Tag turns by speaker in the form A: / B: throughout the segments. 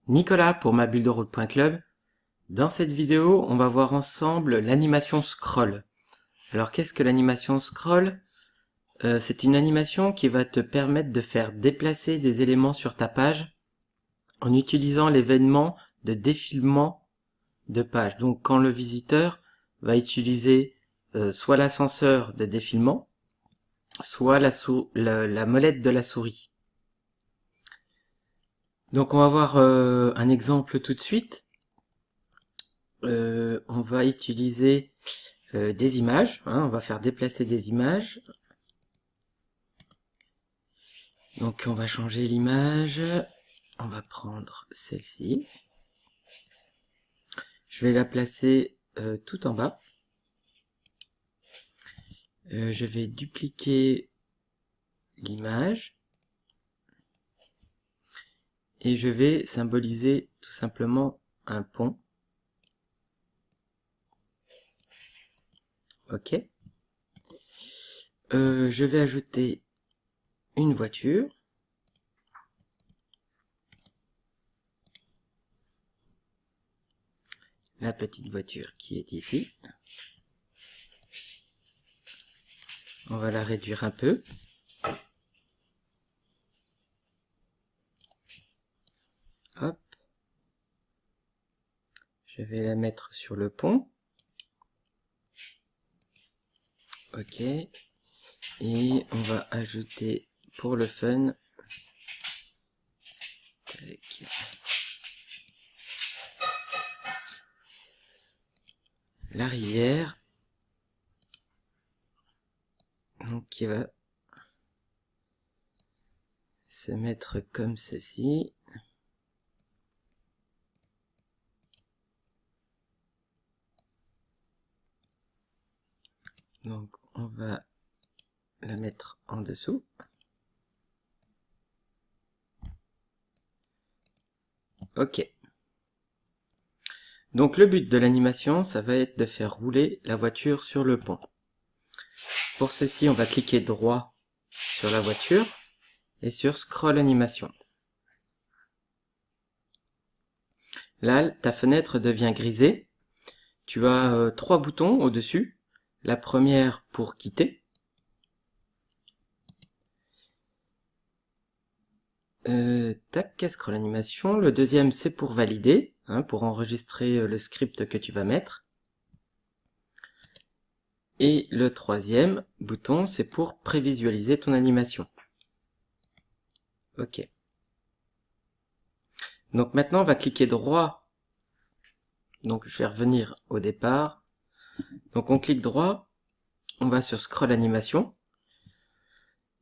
A: Nicolas pour mabulle-de-rôle.club. Dans cette vidéo, on va voir ensemble l'animation scroll. Alors qu'est-ce que l'animation scroll? C'est une animation qui va te permettre de faire déplacer des éléments sur ta page en utilisant l'événement de défilement de page. Donc quand le visiteur va utiliser soit l'ascenseur de défilement, soit la molette de la souris. Donc on va voir un exemple tout de suite. On va utiliser des images, hein, on va faire déplacer des images. Donc on va changer l'image, on va prendre celle-ci. Je vais la placer tout en bas. Je vais dupliquer l'image. Et je vais symboliser tout simplement un pont. Ok. Je vais ajouter une voiture. La petite voiture qui est ici. On va la réduire un peu. Hop. Je vais la mettre sur le pont. Ok. Et on va ajouter pour le fun la rivière. Donc qui va se mettre comme ceci. Donc on va la mettre en dessous. Ok. Donc le but de l'animation, ça va être de faire rouler la voiture sur le pont. Pour ceci, on va cliquer droit sur la voiture et sur Scroll Animation. Là, ta fenêtre devient grisée. Tu as trois boutons au-dessus. La première pour quitter. Tac, Scroll Animation. Le deuxième, c'est pour valider, hein, pour enregistrer le script que tu vas mettre. Et le troisième bouton, c'est pour prévisualiser ton animation. Ok. Donc maintenant, on va cliquer droit. Donc je vais revenir au départ. Donc on clique droit, on va sur Scroll Animation.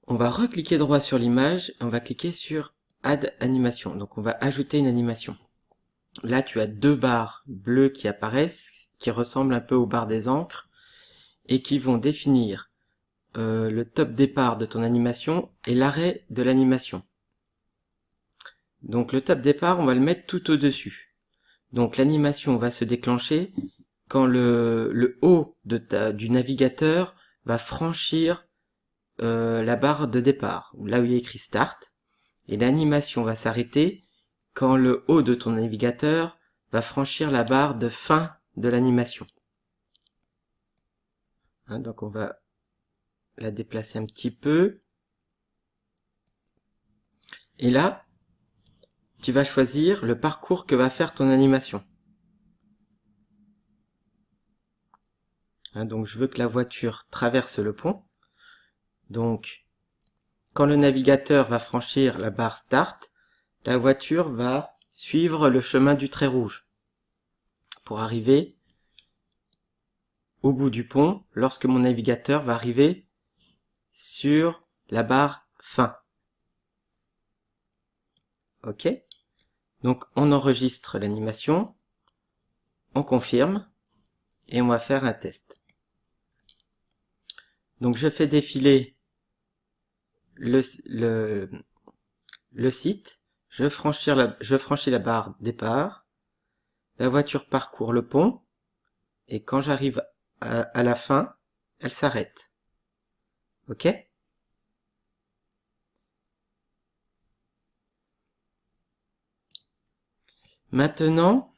A: On va recliquer droit sur l'image et on va cliquer sur Add Animation. Donc on va ajouter une animation. Là tu as deux barres bleues qui apparaissent, qui ressemblent un peu aux barres des encres et qui vont définir le top départ de ton animation et l'arrêt de l'animation. Donc le top départ, on va le mettre tout au-dessus. Donc l'animation va se déclencher quand le haut du navigateur va franchir la barre de départ, là où il y a écrit Start, et l'animation va s'arrêter quand le haut de ton navigateur va franchir la barre de fin de l'animation. Hein, donc on va la déplacer un petit peu. Et là, tu vas choisir le parcours que va faire ton animation. Hein, donc je veux que la voiture traverse le pont. Donc, quand le navigateur va franchir la barre Start, la voiture va suivre le chemin du trait rouge pour arriver au bout du pont lorsque mon navigateur va arriver sur la barre fin. Ok? Donc on enregistre l'animation, on confirme et on va faire un test. Donc je fais défiler le site, je franchis la barre départ, la voiture parcourt le pont et quand j'arrive à la fin, elle s'arrête. Ok? Maintenant,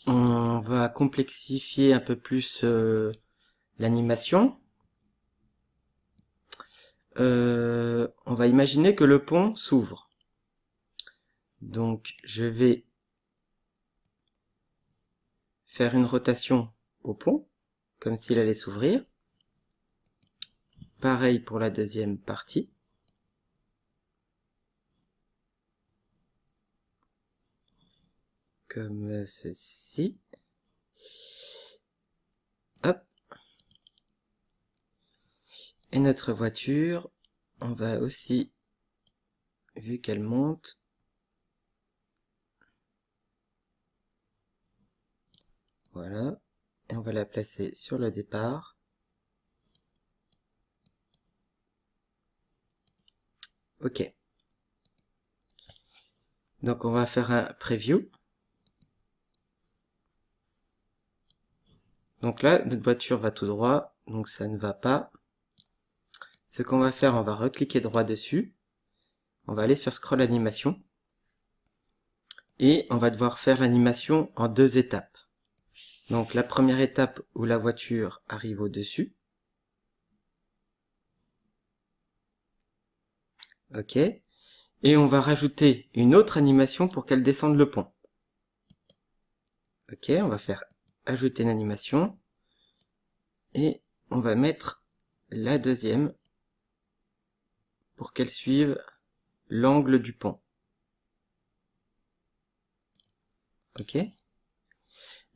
A: on va complexifier un peu plus l'animation. On va imaginer que le pont s'ouvre. Donc je vais faire une rotation au pont, comme s'il allait s'ouvrir. Pareil pour la deuxième partie. Comme ceci. Hop. Et notre voiture, on va aussi, vu qu'elle monte, voilà, et on va la placer sur le départ. Ok. Donc on va faire un preview. Donc là, notre voiture va tout droit, donc ça ne va pas. Ce qu'on va faire, on va recliquer droit dessus. On va aller sur Scroll Animation. Et on va devoir faire l'animation en 2 étapes. Donc la première étape où la voiture arrive au-dessus. Ok. Et on va rajouter une autre animation pour qu'elle descende le pont. Ok, on va faire ajouter une animation. Et on va mettre la deuxième pour qu'elle suive l'angle du pont. Ok.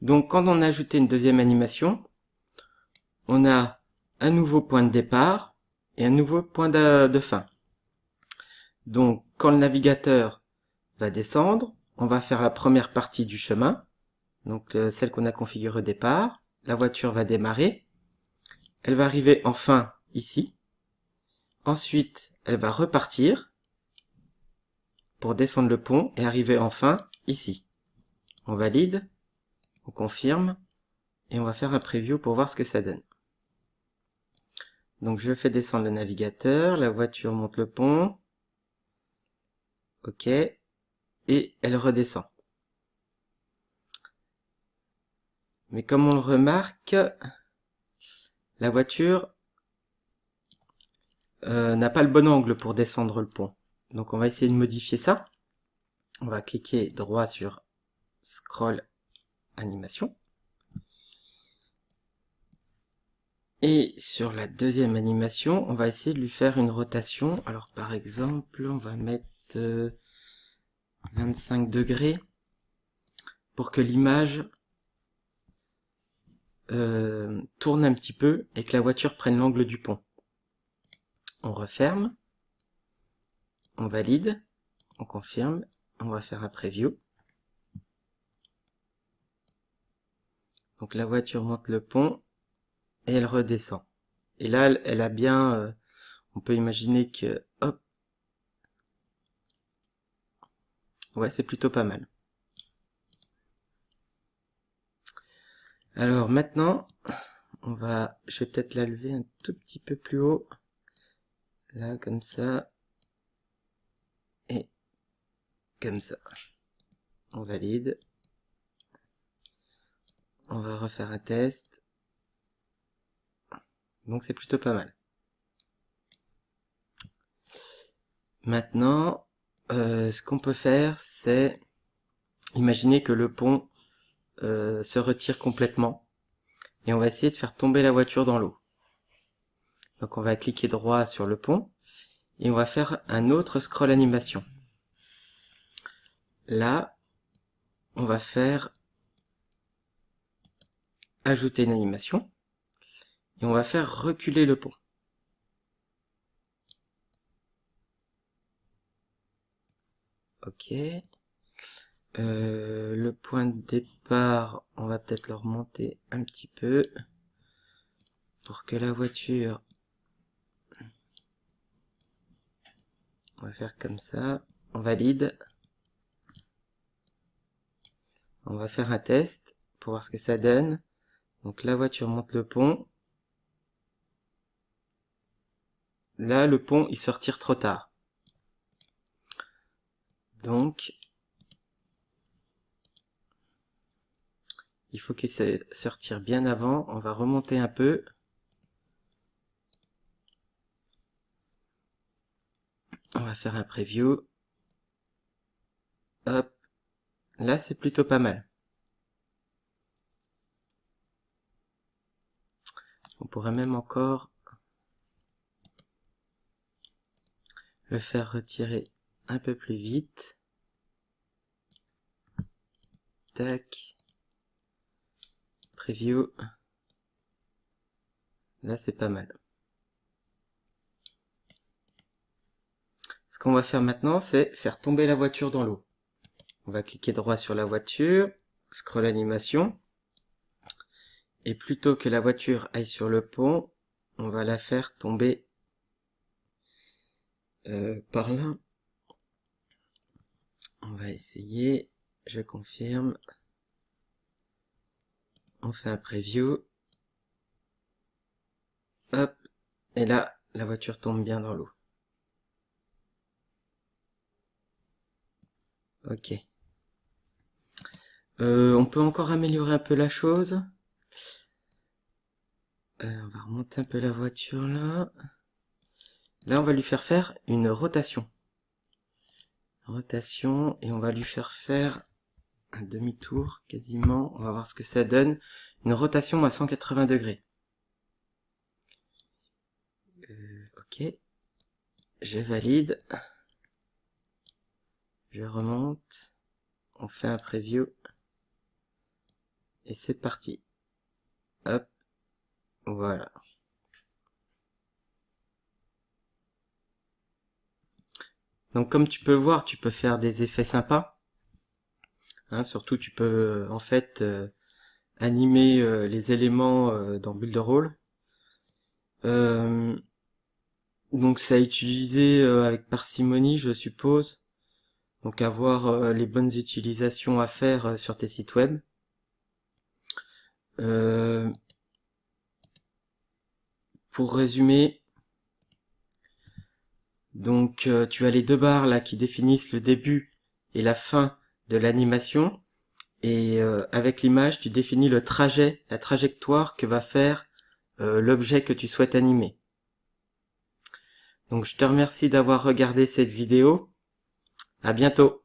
A: Donc quand on a ajouté une deuxième animation, on a un nouveau point de départ et un nouveau point de fin. Donc quand le navigateur va descendre, on va faire la première partie du chemin, donc celle qu'on a configurée au départ. La voiture va démarrer, elle va arriver enfin ici. Ensuite, elle va repartir pour descendre le pont et arriver enfin ici. On valide, on confirme et on va faire un preview pour voir ce que ça donne. Donc je fais descendre le navigateur, la voiture monte le pont, ok, et elle redescend. Mais comme on le remarque, la voiture n'a pas le bon angle pour descendre le pont. Donc on va essayer de modifier ça. On va cliquer droit sur Scroll Animation. Et sur la deuxième animation, on va essayer de lui faire une rotation. Alors par exemple, on va mettre 25 degrés pour que l'image tourne un petit peu et que la voiture prenne l'angle du pont. On referme, on valide, on confirme, on va faire un preview. Donc la voiture monte le pont et elle redescend. Et là, elle a bien, on peut imaginer que, hop, ouais, c'est plutôt pas mal. Alors maintenant, je vais peut-être la lever un tout petit peu plus haut. Là, comme ça. Et comme ça. On valide. On va refaire un test. Donc c'est plutôt pas mal. Maintenant, ce qu'on peut faire, c'est imaginer que le pont se retire complètement. Et on va essayer de faire tomber la voiture dans l'eau. Donc on va cliquer droit sur le pont. Et on va faire un autre scroll animation. Là, on va faire ajouter une animation. Et on va faire reculer le pont. Ok. Le point de départ, on va peut-être le remonter un petit peu pour que la voiture, on va faire comme ça, on valide, on va faire un test pour voir ce que ça donne. Donc la voiture monte le pont, là le pont il se retire trop tard, donc il faut qu'il se retire bien avant. On va remonter un peu. On va faire un preview. Hop. Là, c'est plutôt pas mal. On pourrait même encore le faire retirer un peu plus vite. Tac. Preview. Là, c'est pas mal. Ce qu'on va faire maintenant, c'est faire tomber la voiture dans l'eau. On va cliquer droit sur la voiture, scroll animation. Et plutôt que la voiture aille sur le pont, on va la faire tomber par là. On va essayer, je confirme. On fait un preview. Hop, et là, la voiture tombe bien dans l'eau. Ok. On peut encore améliorer un peu la chose. On va remonter un peu la voiture là. Là, on va lui faire une rotation. Rotation, et on va lui faire un demi-tour quasiment. On va voir ce que ça donne. Une rotation à 180 degrés. Ok. Je valide. Je remonte. On fait un preview. Et c'est parti. Hop. Voilà. Donc comme tu peux voir, tu peux faire des effets sympas. Hein, surtout tu peux en fait animer les éléments dans Builderall. Donc c'est à utiliser avec parcimonie, je suppose. Donc avoir les bonnes utilisations à faire sur tes sites web. Pour résumer, donc tu as les deux barres là qui définissent le début et la fin de l'animation. Et avec l'image, tu définis le trajet, la trajectoire que va faire l'objet que tu souhaites animer. Donc je te remercie d'avoir regardé cette vidéo. À bientôt.